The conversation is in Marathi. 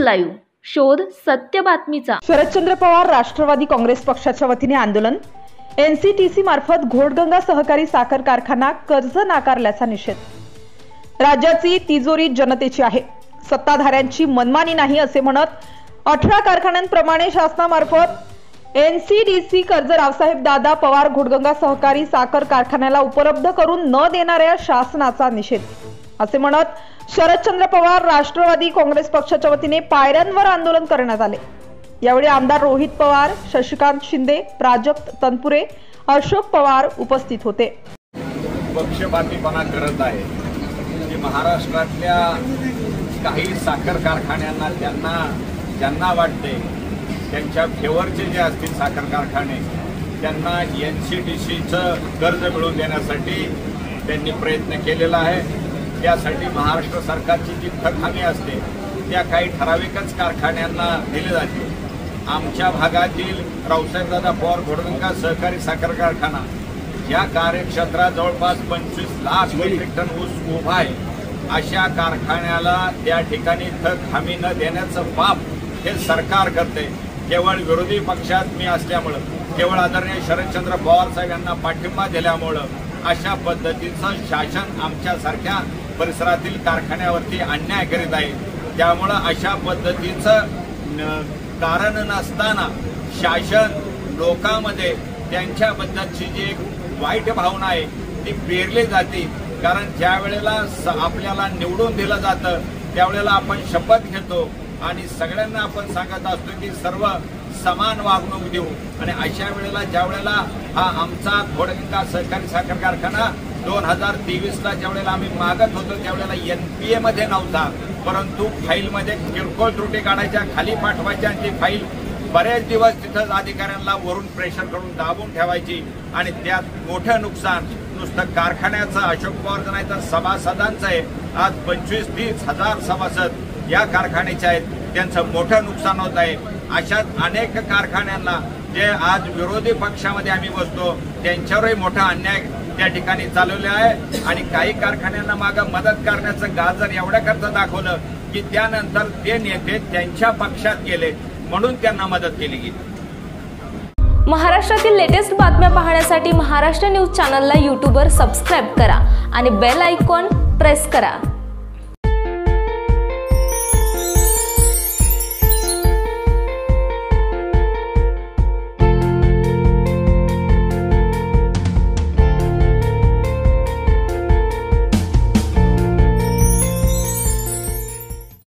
लाईव्ह शोध सत्य बातमीचा। शरदचंद्र पवार राष्ट्रवादी काँग्रेस पक्षाच्या वतीने आंदोलन। एनसीटीसी मार्फत घोडगंगा सहकारी साखर कारखाना कर्ज नाकारल्याचा निषेध। राज्याची तिजोरी जनतेची आहे, सत्ताधाऱ्यांची मनमानी नाही असे म्हणत 18 कारखान्यांप्रमाणे शासनामार्फत एनसीटीसी कर्ज रावसाहेब दादा पवार घोडगंगा सहकारी साखर कारखान्याला उपलब्ध करून न देणाऱ्या शासनाचा निषेध असे म्हणत शरदचंद्र पवार राष्ट्रवादी काँग्रेस पक्षाच्या वतीने पायऱ्यांवर आंदोलन करण्यात आले। यावेळी आमदार रोहित पवार, शशिकांत शिंदे, प्राजक्त तनपुरे, अशोक पवार उपस्थित होते। पक्षपातीपणा करत आहे की महाराष्ट्रातल्या काही साखर कारखान्यांना ज्यांना वाटते त्यांच्या फेवरचे जे असतील साखर कारखाने त्यांना एनसीटीसीचं कर्ज मिळवून देण्यासाठी त्यांनी प्रयत्न केलेला आहे। त्यासाठी महाराष्ट्र सरकारची जी हमी असते त्या काही ठराविकच कारखान्यांना दिली जाते। आमच्या भागातील रावसाहेबदादा पवार घोडगंगा सहकारी साखर कारखाना या कार्यक्षेत्रात जवळपास 25 लाख मेट्रिक टन ऊस उभा आहे। अशा कारखान्याला त्या ठिकाणी हमी न देण्याचं पाप हे सरकार करते। केवळ विरोधी पक्षात मी असल्यामुळं, केवळ आदरणीय शरदचंद्र पवार साहेब यांना पाठिंबा दिल्यामुळं अशा पद्धतीचं शासन आमच्यासारख्या परिसरातील कारखान्यावरती अन्याय करीत आहे। त्यामुळं अशा पद्धतीचं कारण नसताना शासन लोकांमध्ये त्यांच्याबद्दलची जी एक वाईट भावना आहे ती पेरली जाते। कारण ज्या वेळेला आपल्याला निवडून दिलं जातं त्यावेळेला आपण शपथ घेतो आणि सगळ्यांना आपण सांगत असतो की सर्व समान वागणूक देऊ, आणि अशा वेळेला ज्या वेळेला हा आमचा घोडगंगा सहकारी साखर कारखाना 2023ला ज्यावेळेला आम्ही मागत होतो त्यावेळेला NPA मध्ये नव्हता, परंतु फाईलमध्ये किरकोळ त्रुटी काढायच्या, खाली पाठवायच्या आणि ती फाईल बरेच दिवस तिथं अधिकाऱ्यांना वरून प्रेशर करून दाबून ठेवायची आणि त्यात मोठं नुकसान नुसतं कारखान्याचं अशोक पवार नाही तर सभासदांचं आहे। आज 25-30 हजार सभासद या कारखान्याचे आहेत, त्यांचं मोठं नुकसान होत आहे। अशाच अनेक कारखान्यांना जे आज विरोधी पक्षामध्ये आम्ही बसतो त्यांच्यावरही मोठा अन्याय त्या ठिकाणी चालवले आहे आणि काही कारखान्यांना मागं मदत करण्याचं गाजर एवढ्याकरता दाखवलं की त्यानंतर ते नेते त्यांच्या पक्षात गेले म्हणून त्यांना मदत केली गेली। महाराष्ट्रातील लेटेस्ट बातम्या पाहण्यासाठी महाराष्ट्र न्यूज चॅनलला यूट्यूबवर सबस्क्राईब करा आणि बेल आयकॉन प्रेस करा।